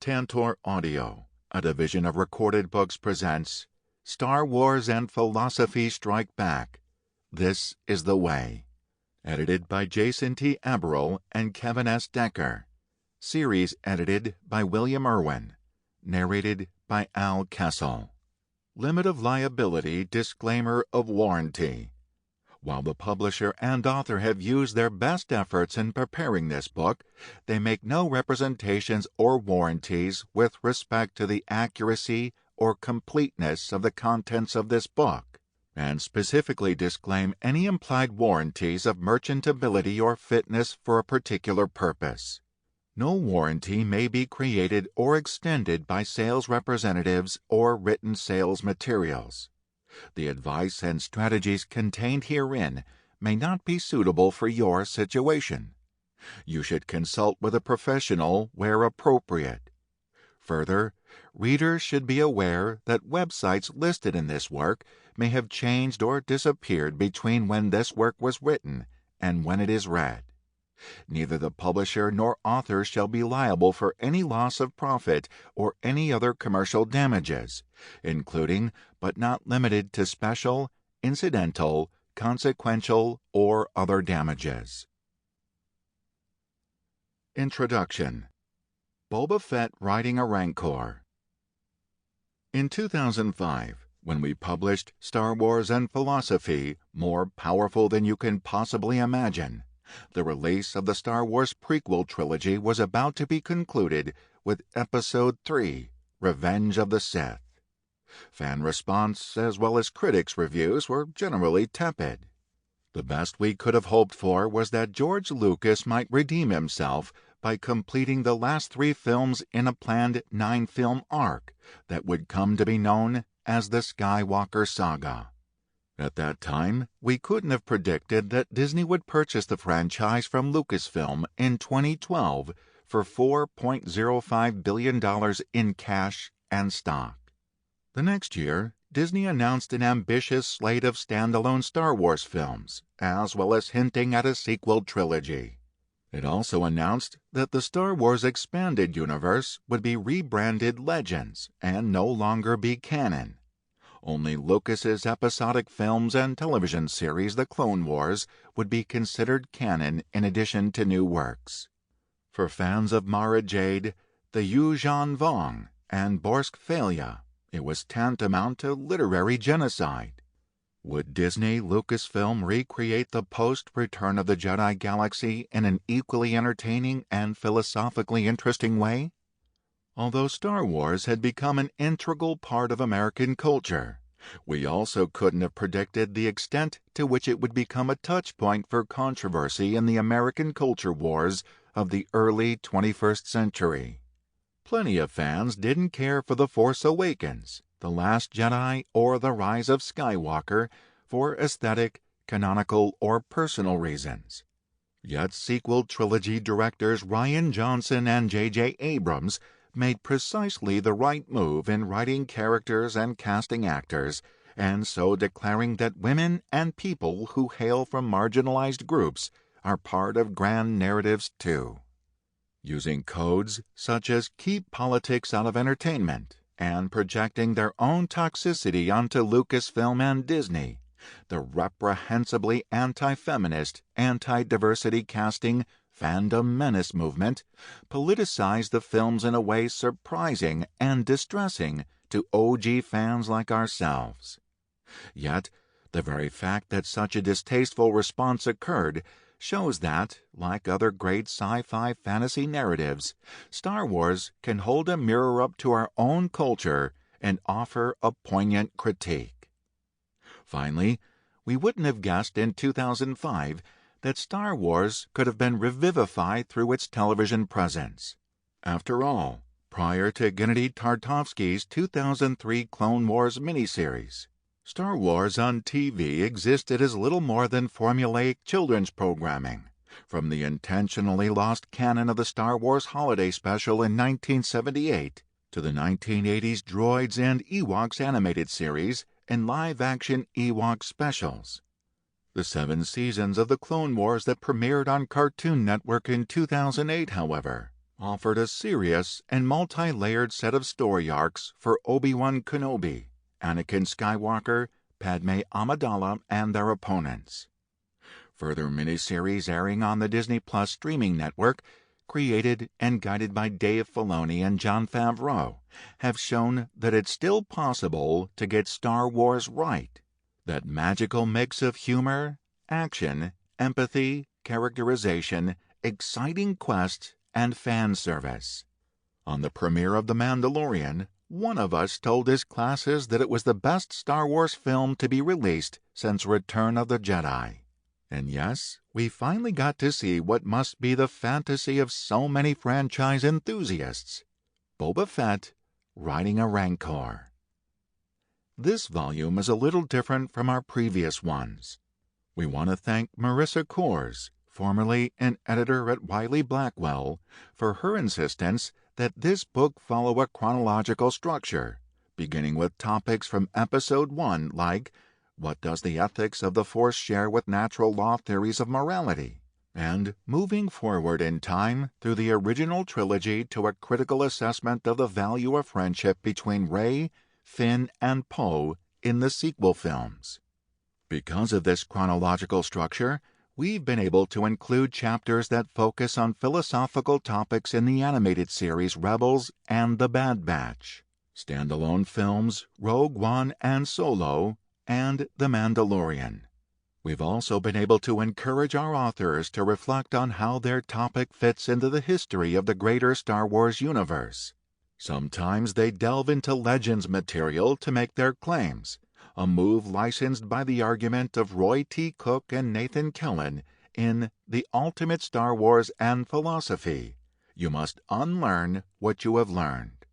Tantor Audio, a division of Recorded Books, presents Star Wars and Philosophy Strike Back. This is the Way. Edited by Jason T. Eberl and Kevin S. Decker. Series edited by William Irwin. Narrated by Al Kessel. Limit of liability, disclaimer of warranty. While the publisher and author have used their best efforts in preparing this book, they make no representations or warranties with respect to the accuracy or completeness of the contents of this book, and specifically disclaim any implied warranties of merchantability or fitness for a particular purpose. No warranty may be created or extended by sales representatives or written sales materials. The advice and strategies contained herein may not be suitable for your situation. You should consult with a professional where appropriate. Further, readers should be aware that websites listed in this work may have changed or disappeared between when this work was written and when it is read. Neither the publisher nor author shall be liable for any loss of profit or any other commercial damages, including but not limited to special, incidental, consequential, or other damages. Introduction. Boba Fett riding a Rancor. In 2005, when we published Star Wars and Philosophy, More Powerful Than You Can Possibly Imagine, the release of the Star Wars prequel trilogy was about to be concluded with Episode 3, Revenge of the Sith. Fan response as well as critics' reviews were generally tepid. The best we could have hoped for was that George Lucas might redeem himself by completing the last 3 films in a planned 9-film arc that would come to be known as the Skywalker saga. At that time, we couldn't have predicted that Disney would purchase the franchise from Lucasfilm in 2012 for $4.05 billion in cash and stock. The next year, Disney announced an ambitious slate of standalone Star Wars films, as well as hinting at a sequel trilogy. It also announced that the Star Wars Expanded Universe would be rebranded Legends and no longer be canon. Only Lucas's episodic films and television series The Clone Wars would be considered canon in addition to new works. For fans of Mara Jade, the Yuuzhan Vong, and Borsk Phalia, it was tantamount to literary genocide. Would Disney Lucasfilm recreate the post-Return of the Jedi galaxy in an equally entertaining and philosophically interesting way? Although Star Wars had become an integral part of American culture, we also couldn't have predicted the extent to which it would become a touchpoint for controversy in the American culture wars of the early 21st century. Plenty of fans didn't care for The Force Awakens, The Last Jedi, or The Rise of Skywalker for aesthetic, canonical, or personal reasons. Yet sequel trilogy directors Rian Johnson and J.J. Abrams made precisely the right move in writing characters and casting actors, and so declaring that women and people who hail from marginalized groups are part of grand narratives too. Using codes such as keep politics out of entertainment and projecting their own toxicity onto Lucasfilm and Disney, the reprehensibly anti-feminist, anti-diversity casting fandom menace movement politicized the films in a way surprising and distressing to OG fans like ourselves. Yet, the very fact that such a distasteful response occurred shows that, like other great sci-fi fantasy narratives, Star Wars can hold a mirror up to our own culture and offer a poignant critique. Finally, we wouldn't have guessed in 2005 that Star Wars could have been revivified through its television presence. After all, prior to Gennady Tartakovsky's 2003 Clone Wars miniseries, Star Wars on TV existed as little more than formulaic children's programming, from the intentionally lost canon of the Star Wars Holiday Special in 1978 to the 1980s Droids and Ewoks animated series and live-action Ewok specials. The 7 seasons of the Clone Wars that premiered on Cartoon Network in 2008, however, offered a serious and multi-layered set of story arcs for Obi-Wan Kenobi, Anakin Skywalker, Padme Amidala, and their opponents. Further miniseries airing on the Disney Plus streaming network, created and guided by Dave Filoni and Jon Favreau, have shown that it's still possible to get Star Wars right. That magical mix of humor, action, empathy, characterization, exciting quests, and fan service. On the premiere of The Mandalorian, one of us told his classes that it was the best Star Wars film to be released since Return of the Jedi. And yes, we finally got to see what must be the fantasy of so many franchise enthusiasts: Boba Fett riding a Rancor. This volume is a little different from our previous ones. We want to thank Marissa Kors, formerly an editor at Wiley Blackwell, for her insistence that this book follow a chronological structure, beginning with topics from Episode 1 like what does the ethics of the Force share with natural law theories of morality, and moving forward in time through the original trilogy to a critical assessment of the value of friendship between Rey, Finn, and Poe in the sequel films. Because of this chronological structure, we've been able to include chapters that focus on philosophical topics in the animated series Rebels and The Bad Batch, standalone films Rogue One and Solo, and The Mandalorian. We've also been able to encourage our authors to reflect on how their topic fits into the history of the greater Star Wars universe. Sometimes they delve into Legends material to make their claims, a move licensed by the argument of Roy T. Cook and Nathan Kellen in The Ultimate Star Wars and Philosophy. You must unlearn what you have learned.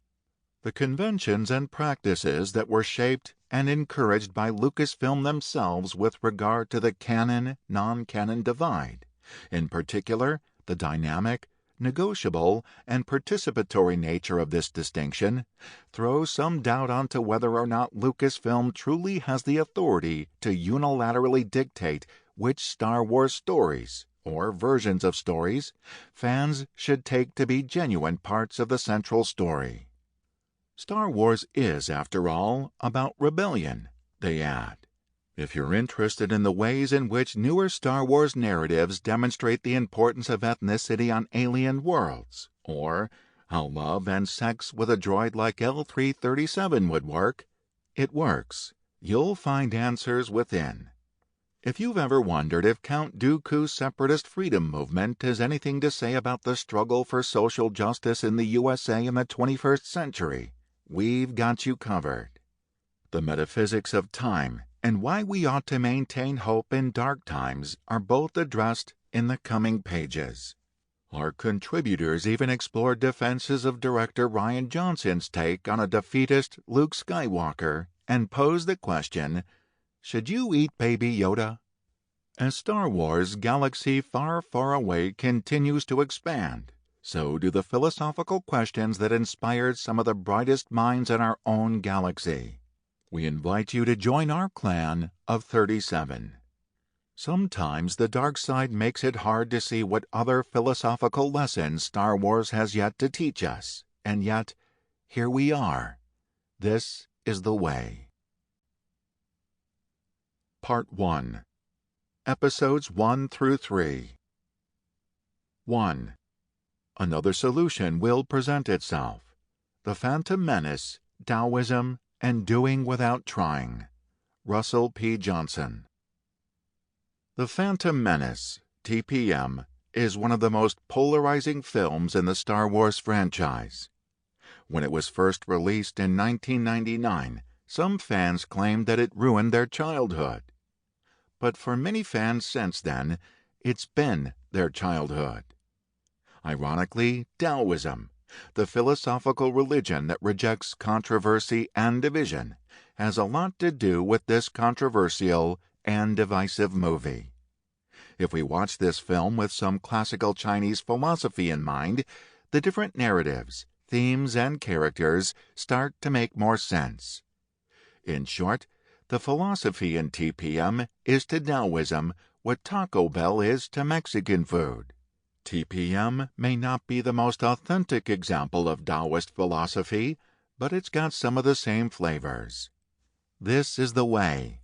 The conventions and practices that were shaped and encouraged by Lucasfilm themselves with regard to the canon-non-canon divide, in particular the dynamic, negotiable, and participatory nature of this distinction, throws some doubt onto whether or not Lucasfilm truly has the authority to unilaterally dictate which Star Wars stories, or versions of stories, fans should take to be genuine parts of the central story. Star Wars is, after all, about rebellion, they add. If you're interested in the ways in which newer Star Wars narratives demonstrate the importance of ethnicity on alien worlds, or how love and sex with a droid like L337 would work, it works. You'll find answers within. If you've ever wondered if Count Dooku's Separatist Freedom Movement has anything to say about the struggle for social justice in the USA in the 21st century, we've got you covered. The metaphysics of time and why we ought to maintain hope in dark times are both addressed in the coming pages. Our contributors even explored defenses of director Rian Johnson's take on a defeatist Luke Skywalker and posed the question, should you eat Baby Yoda? As Star Wars Galaxy Far, Far Away continues to expand, so do the philosophical questions that inspired some of the brightest minds in our own galaxy. We invite you to join our clan of 37. Sometimes the dark side makes it hard to see what other philosophical lessons Star Wars has yet to teach us, and yet, here we are. This is the way. Part 1. Episodes 1 through 3. 1. Another solution will present itself. The Phantom Menace, Taoism, and Doing Without Trying. Russell P. Johnson. The Phantom Menace, TPM, is one of the most polarizing films in the Star Wars franchise. When it was first released in 1999, some fans claimed that it ruined their childhood. But for many fans since then, it's been their childhood. Ironically, Taoism, the philosophical religion that rejects controversy and division, has a lot to do with this controversial and divisive movie. If we watch this film with some classical Chinese philosophy in mind, the different narratives, themes, and characters start to make more sense. In short, the philosophy in TPM is to Taoism what Taco Bell is to Mexican food. TPM may not be the most authentic example of Taoist philosophy, but it's got some of the same flavors. This is the way.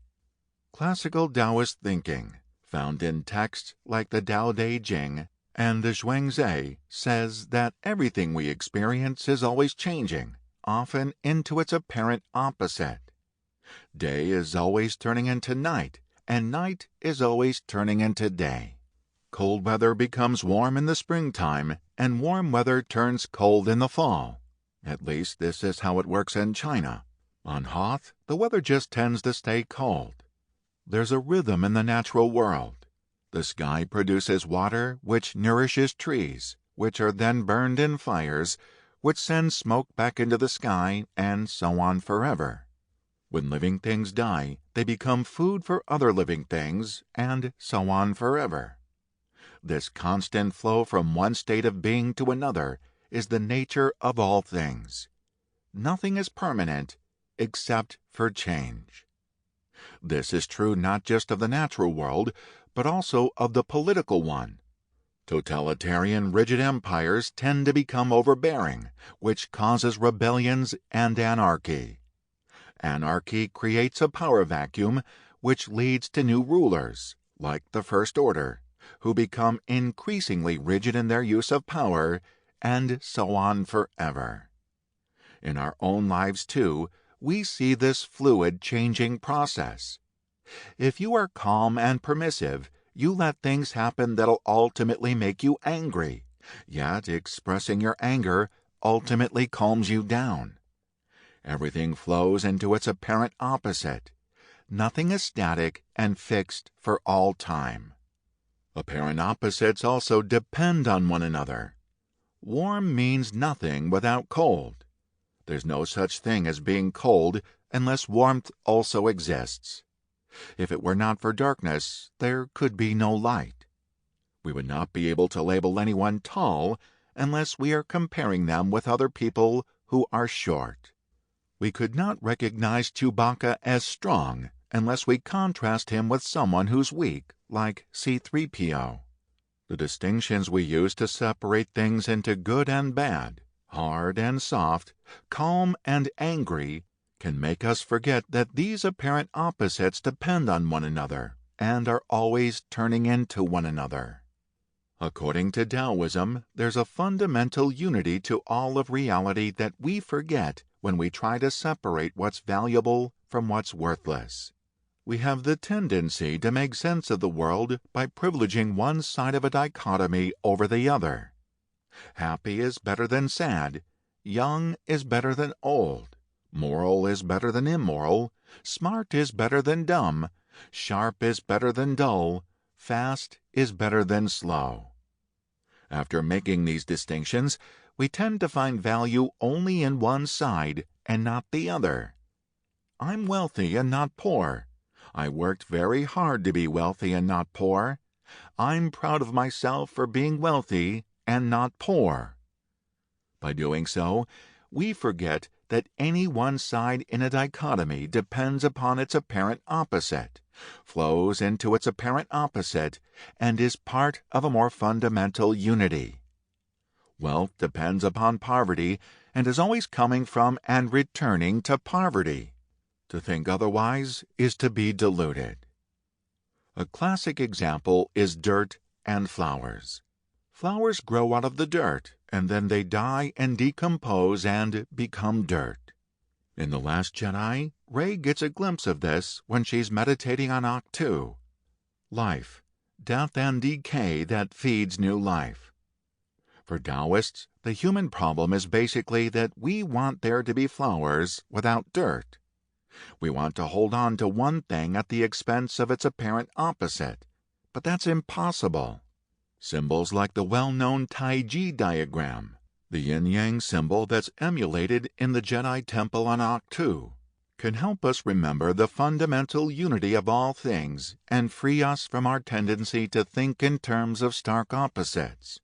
Classical Taoist thinking, found in texts like the Tao Te Ching and the Zhuangzi, says that everything we experience is always changing, often into its apparent opposite. Day is always turning into night, and night is always turning into day. Cold weather becomes warm in the springtime, and warm weather turns cold in the fall. At least this is how it works in China. On Hoth, the weather just tends to stay cold. There's a rhythm in the natural world. The sky produces water, which nourishes trees, which are then burned in fires, which send smoke back into the sky, and so on forever. When living things die, they become food for other living things, and so on forever. This constant flow from one state of being to another is the nature of all things. Nothing is permanent except for change. This is true not just of the natural world, but also of the political one. Totalitarian, rigid empires tend to become overbearing, which causes rebellions and anarchy. Anarchy creates a power vacuum, which leads to new rulers, like the First Order, who become increasingly rigid in their use of power, and so on forever. In our own lives, too, we see this fluid, changing process. If you are calm and permissive, you let things happen that'll ultimately make you angry, yet expressing your anger ultimately calms you down. Everything flows into its apparent opposite. Nothing is static and fixed for all time. Apparent opposites also depend on one another. Warm means nothing without cold. There's no such thing as being cold unless warmth also exists. If it were not for darkness, there could be no light. We would not be able to label anyone tall unless we are comparing them with other people who are short. We could not recognize Chewbacca as strong unless we contrast him with someone who's weak, like C-3PO. The distinctions we use to separate things into good and bad, hard and soft, calm and angry, can make us forget that these apparent opposites depend on one another and are always turning into one another. According to Taoism, there's a fundamental unity to all of reality that we forget when we try to separate what's valuable from what's worthless. We have the tendency to make sense of the world by privileging one side of a dichotomy over the other. Happy is better than sad. Young is better than old. Moral is better than immoral. Smart is better than dumb. Sharp is better than dull. Fast is better than slow. After making these distinctions, we tend to find value only in one side and not the other. I'm wealthy and not poor. I worked very hard to be wealthy and not poor. I'm proud of myself for being wealthy and not poor. By doing so, we forget that any one side in a dichotomy depends upon its apparent opposite, flows into its apparent opposite, and is part of a more fundamental unity. Wealth depends upon poverty and is always coming from and returning to poverty. To think otherwise is to be deluded. A classic example is dirt and flowers. Flowers grow out of the dirt, and then they die and decompose and become dirt. In The Last Jedi, Rey gets a glimpse of this when she's meditating on Ahch-To. Life, death and decay that feeds new life. For Taoists, the human problem is basically that we want there to be flowers without dirt. We want to hold on to one thing at the expense of its apparent opposite, but that's impossible. Symbols like the well-known Taiji diagram, the yin-yang symbol that's emulated in the Jedi temple on Ahch-To, can help us remember the fundamental unity of all things and free us from our tendency to think in terms of stark opposites.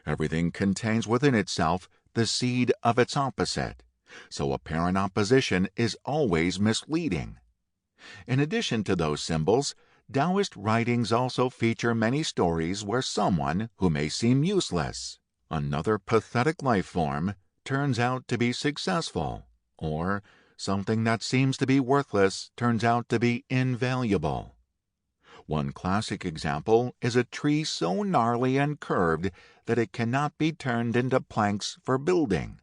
Everything contains within itself the seed of its opposite, so apparent opposition is always misleading. In addition to those symbols, Taoist writings also feature many stories where someone who may seem useless, another pathetic life form, turns out to be successful, or something that seems to be worthless turns out to be invaluable. One classic example is a tree so gnarly and curved that it cannot be turned into planks for building.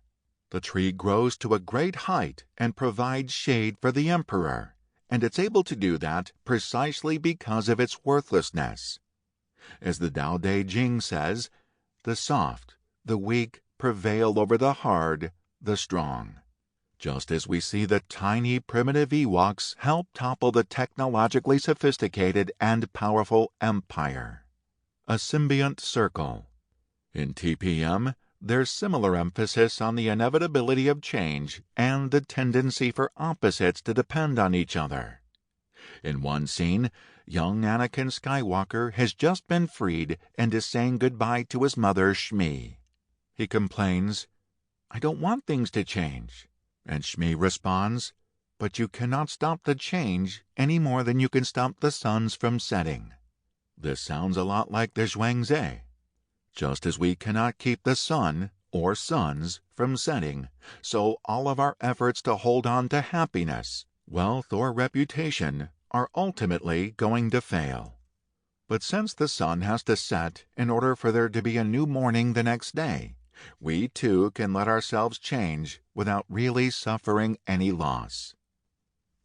The tree grows to a great height and provides shade for the emperor, and it's able to do that precisely because of its worthlessness. As the Tao Te Ching says, the soft, the weak prevail over the hard, the strong. Just as we see the tiny primitive Ewoks help topple the technologically sophisticated and powerful Empire. A symbiont circle. In TPM, there's similar emphasis on the inevitability of change and the tendency for opposites to depend on each other. In one scene, young Anakin Skywalker has just been freed and is saying goodbye to his mother, Shmi. He complains, "I don't want things to change." And Shmi responds, "But you cannot stop the change any more than you can stop the suns from setting." This sounds a lot like the Zhuangzi. Just as we cannot keep the sun, or suns, from setting, so all of our efforts to hold on to happiness, wealth, or reputation are ultimately going to fail. But since the sun has to set in order for there to be a new morning the next day, we too can let ourselves change without really suffering any loss.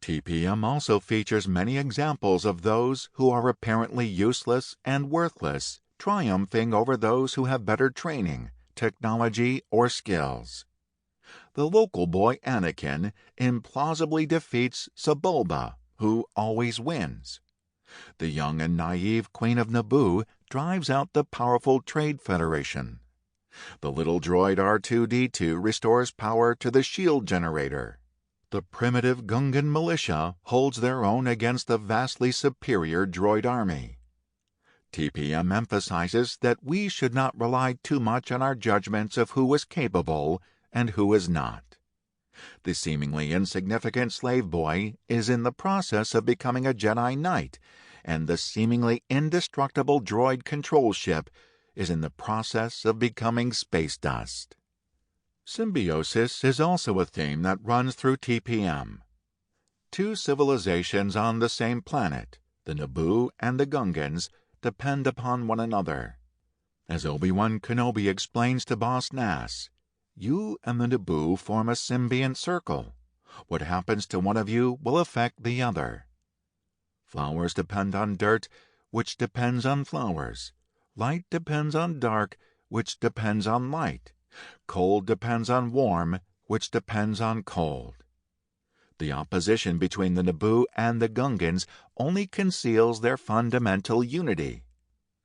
TPM also features many examples of those who are apparently useless and worthless triumphing over those who have better training, technology, or skills. The local boy Anakin implausibly defeats Sebulba, who always wins. The young and naive Queen of Naboo drives out the powerful Trade Federation. The little droid R2-D2 restores power to the shield generator. The primitive Gungan militia holds their own against the vastly superior droid army. TPM emphasizes that we should not rely too much on our judgments of who is capable and who is not. The seemingly insignificant slave boy is in the process of becoming a Jedi Knight, and the seemingly indestructible droid control ship is in the process of becoming space dust. Symbiosis is also a theme that runs through TPM. Two civilizations on the same planet, the Naboo and the Gungans, depend upon one another. As Obi-Wan Kenobi explains to Boss Nass, you and the Naboo form a symbiont circle. What happens to one of you will affect the other. Flowers depend on dirt, which depends on flowers. Light depends on dark, which depends on light. Cold depends on warm, which depends on cold. The opposition between the Naboo and the Gungans only conceals their fundamental unity.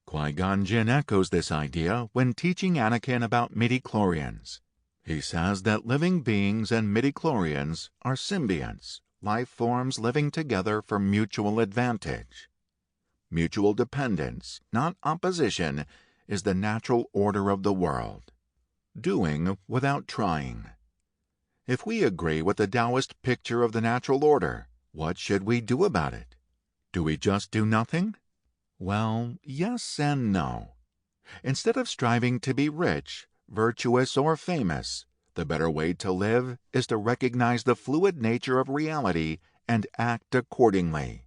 Qui-Gon Jinn echoes this idea when teaching Anakin about midichlorians. He says that living beings and midichlorians are symbionts, life forms living together for mutual advantage. Mutual dependence, not opposition, is the natural order of the world. Doing without trying. If we agree with the Taoist picture of the natural order, what should we do about it? Do we just do nothing? Well, yes and no. Instead of striving to be rich, virtuous, or famous, the better way to live is to recognize the fluid nature of reality and act accordingly.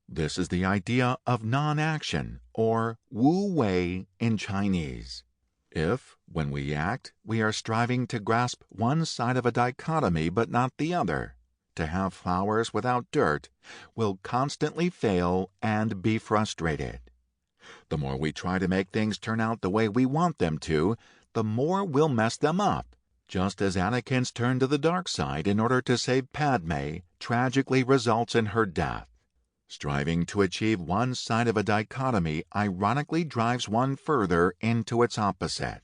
This is the idea of non-action, or wu wei in Chinese. If, when we act, we are striving to grasp one side of a dichotomy but not the other, to have flowers without dirt, we'll constantly fail and be frustrated. The more we try to make things turn out the way we want them to, the more we'll mess them up, just as Anakin's turn to the dark side in order to save Padme tragically results in her death. Striving to achieve one side of a dichotomy ironically drives one further into its opposite.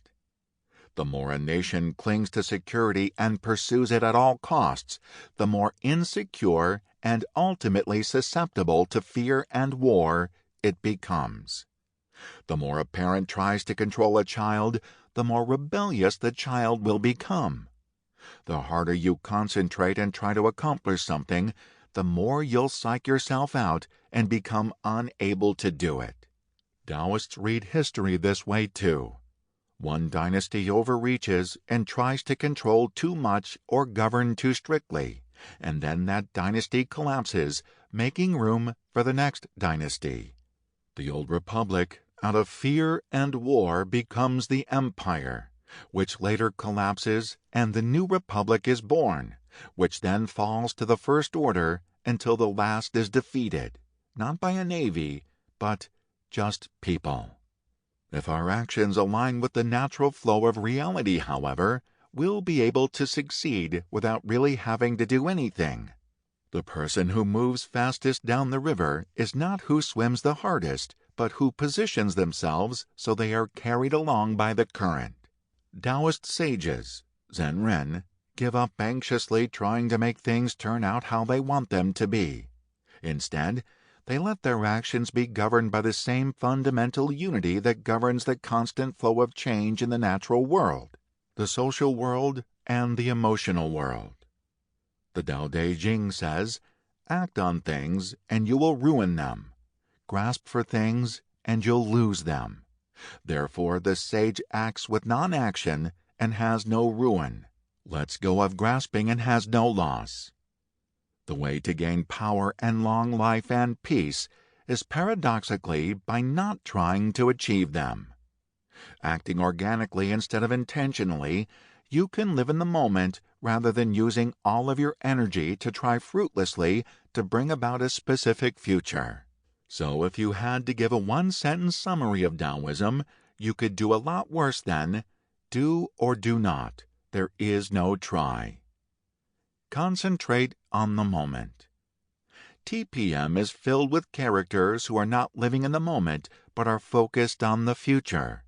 The more a nation clings to security and pursues it at all costs, the more insecure and ultimately susceptible to fear and war it becomes. The more a parent tries to control a child, the more rebellious the child will become. The harder you concentrate and try to accomplish something, the more you'll psych yourself out and become unable to do it. Taoists read history this way too. One dynasty overreaches and tries to control too much or govern too strictly, and then that dynasty collapses, making room for the next dynasty. The old republic, out of fear and war, becomes the empire, which later collapses, and the new republic is born, which then falls to the first order until the last is defeated, not by a navy, but just people. If our actions align with the natural flow of reality, however, we'll be able to succeed without really having to do anything. The person who moves fastest down the river is not who swims the hardest, but who positions themselves so they are carried along by the current. Taoist sages, Zen-Ren, give up anxiously trying to make things turn out how they want them to be. Instead, they let their actions be governed by the same fundamental unity that governs the constant flow of change in the natural world, the social world, and the emotional world. The Tao Te Ching says, "Act on things and you will ruin them. Grasp for things and you'll lose them. Therefore the sage acts with non-action and has no ruin, lets go of grasping and has no loss." The way to gain power and long life and peace is paradoxically by not trying to achieve them. Acting organically instead of intentionally, you can live in the moment rather than using all of your energy to try fruitlessly to bring about a specific future. So if you had to give a one-sentence summary of Taoism, you could do a lot worse than, do or do not. There is no try. Concentrate on the moment. TPM is filled with characters who are not living in the moment but are focused on the future.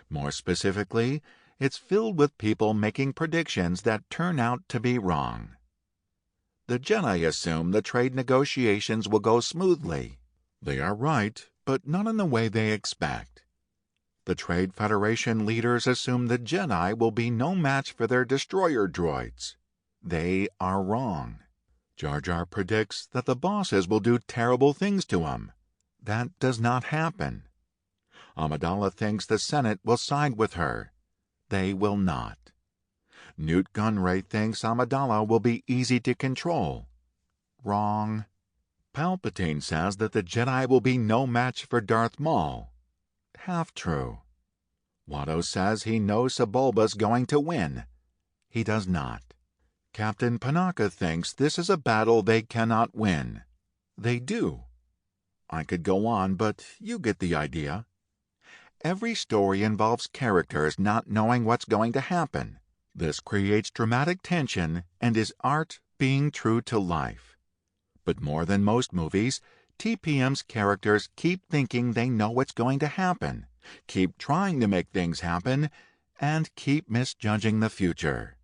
More specifically, it's filled with people making predictions that turn out to be wrong. The Jedi assume the trade negotiations will go smoothly. They are right, but not in the way they expect. The Trade Federation leaders assume the Jedi will be no match for their destroyer droids. They are wrong. Jar Jar predicts that the bosses will do terrible things to him. That does not happen. Amidala thinks the Senate will side with her. They will not. Newt Gunray thinks Amidala will be easy to control. Wrong. Palpatine says that the Jedi will be no match for Darth Maul. Half true. Watto says he knows Sebulba's going to win. He does not. Captain Panaka thinks this is a battle they cannot win. They do. I could go on, but you get the idea. Every story involves characters not knowing what's going to happen. This creates dramatic tension and is art being true to life. But more than most movies, TPM's characters keep thinking they know what's going to happen, keep trying to make things happen, and keep misjudging the future.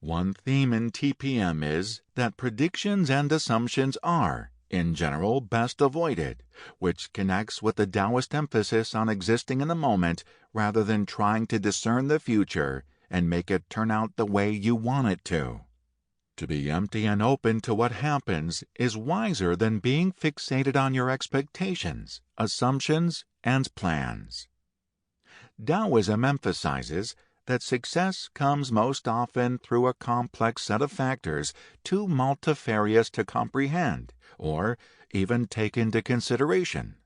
One theme in TPM is that predictions and assumptions are, in general, best avoided, which connects with the Taoist emphasis on existing in the moment rather than trying to discern the future and make it turn out the way you want it to. To be empty and open to what happens is wiser than being fixated on your expectations, assumptions, and plans. Taoism emphasizes that success comes most often through a complex set of factors too multifarious to comprehend or even take into consideration.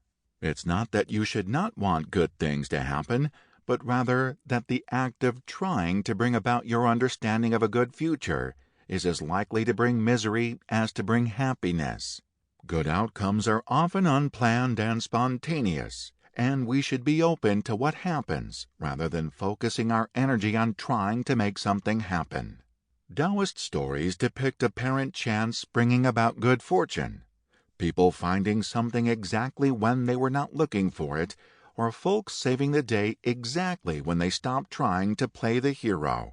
It's not that you should not want good things to happen, but rather that the act of trying to bring about your understanding of a good future is as likely to bring misery as to bring happiness. Good outcomes are often unplanned and spontaneous, and we should be open to what happens rather than focusing our energy on trying to make something happen. Taoist stories depict apparent chance bringing about good fortune, people finding something exactly when they were not looking for it, or folks saving the day exactly when they stopped trying to play the hero.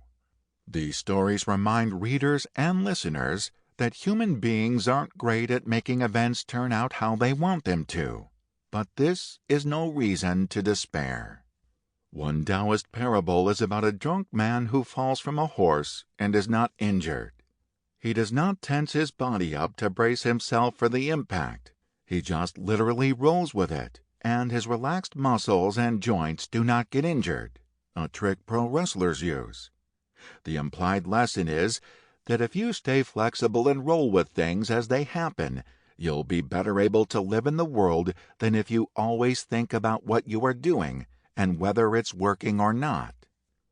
These stories remind readers and listeners that human beings aren't great at making events turn out how they want them to. But this is no reason to despair. One Taoist parable is about a drunk man who falls from a horse and is not injured. He does not tense his body up to brace himself for the impact. He just literally rolls with it, and his relaxed muscles and joints do not get injured, a trick pro wrestlers use. The implied lesson is that if you stay flexible and roll with things as they happen, you'll be better able to live in the world than if you always think about what you are doing and whether it's working or not.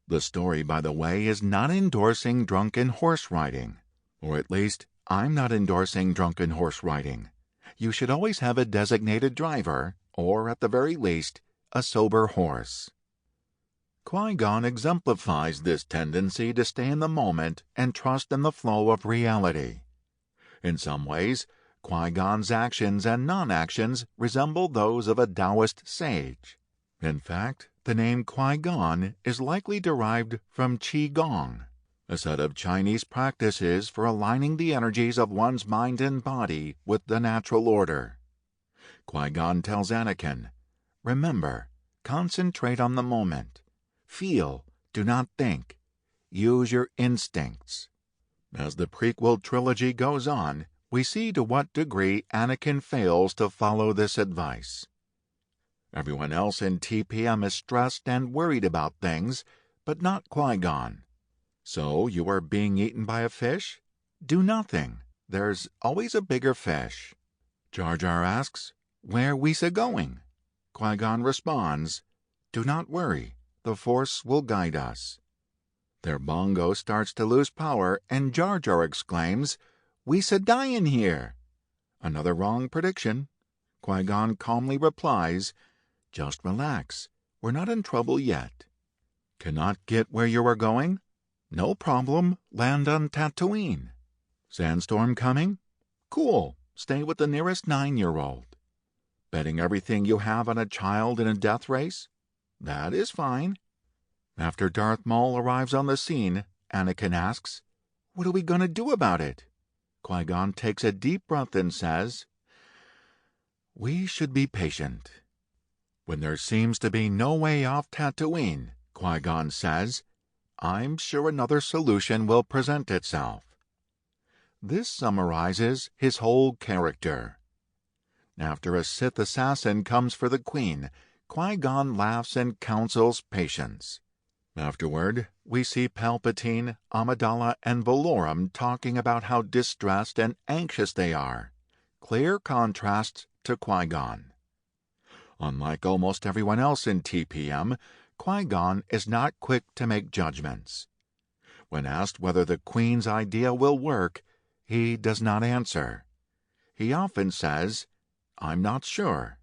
The story, by the way, is not endorsing drunken horse riding. Or at least, I'm not endorsing drunken horse riding. You should always have a designated driver, or at the very least, a sober horse. Qui-Gon exemplifies this tendency to stay in the moment and trust in the flow of reality. In some ways, Qui-Gon's actions and non-actions resemble those of a Taoist sage. In fact, the name Qui-Gon is likely derived from Qi-Gong, a set of Chinese practices for aligning the energies of one's mind and body with the natural order. Qui-Gon tells Anakin, "Remember, concentrate on the moment. Feel, do not think. Use your instincts." As the prequel trilogy goes on, we see to what degree Anakin fails to follow this advice. Everyone else in TPM is stressed and worried about things, but not Qui-Gon. So you are being eaten by a fish? Do nothing. There's always a bigger fish. Jar Jar asks, "Where we's going?" Qui-Gon responds, "Do not worry. The Force will guide us." Their bongo starts to lose power, and Jar Jar exclaims, "We's a-dyin' here." Another wrong prediction. Qui-Gon calmly replies, "Just relax. We're not in trouble yet." Cannot get where you are going? No problem. Land on Tatooine. Sandstorm coming? Cool. Stay with the nearest 9-year-old. Betting everything you have on a child in a death race? That is fine. After Darth Maul arrives on the scene, Anakin asks, "What are we going to do about it?" Qui-Gon takes a deep breath and says, "We should be patient." When there seems to be no way off Tatooine, Qui-Gon says, "I'm sure another solution will present itself." This summarizes his whole character. After a Sith assassin comes for the Queen, Qui-Gon laughs and counsels patience. Afterward, we see Palpatine, Amidala, and Valorum talking about how distressed and anxious they are. Clear contrasts to Qui-Gon. Unlike almost everyone else in TPM, Qui-Gon is not quick to make judgments. When asked whether the Queen's idea will work, he does not answer. He often says, "I'm not sure."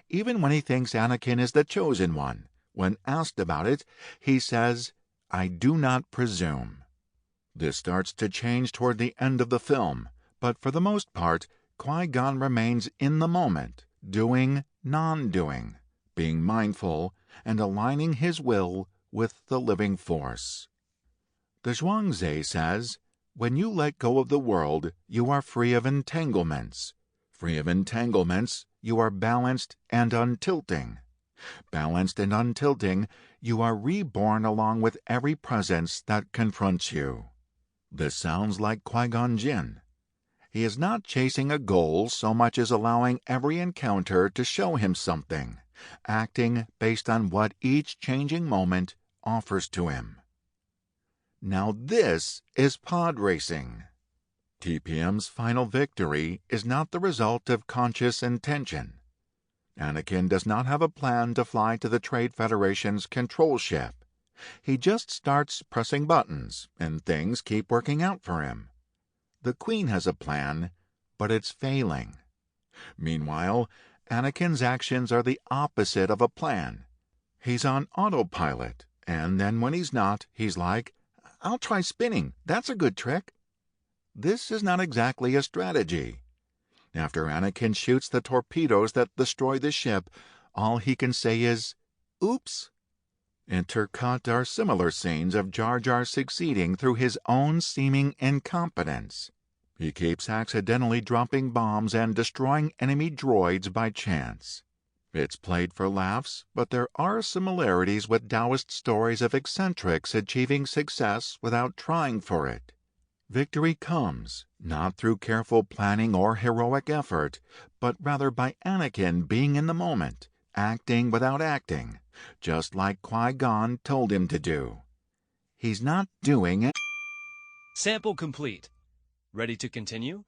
Even when he thinks Anakin is the chosen one, when asked about it, he says, "I do not presume." This starts to change toward the end of the film, but for the most part, Qui-Gon remains in the moment, doing, non-doing, being mindful, and aligning his will with the living force. The Zhuangzi says, "When you let go of the world, you are free of entanglements. Free of entanglements, you are balanced and untilting. Balanced and untilting, you are reborn along with every presence that confronts you." This sounds like Qui-Gon Jinn. He is not chasing a goal so much as allowing every encounter to show him something, acting based on what each changing moment offers to him. Now this is pod racing. TPM's final victory is not the result of conscious intention. Anakin does not have a plan to fly to the Trade Federation's control ship. He just starts pressing buttons, and things keep working out for him. The Queen has a plan, but it's failing. Meanwhile, Anakin's actions are the opposite of a plan. He's on autopilot, and then when he's not, he's like, "I'll try spinning. That's a good trick." This is not exactly a strategy. After Anakin shoots the torpedoes that destroy the ship, all he can say is, "Oops." Intercut are similar scenes of Jar Jar succeeding through his own seeming incompetence. He keeps accidentally dropping bombs and destroying enemy droids by chance. It's played for laughs, but there are similarities with Taoist stories of eccentrics achieving success without trying for it. Victory comes not through careful planning or heroic effort, but rather by Anakin being in the moment, acting without acting, just like Qui-Gon told him to do. He's not doing it. Sample complete. Ready to continue?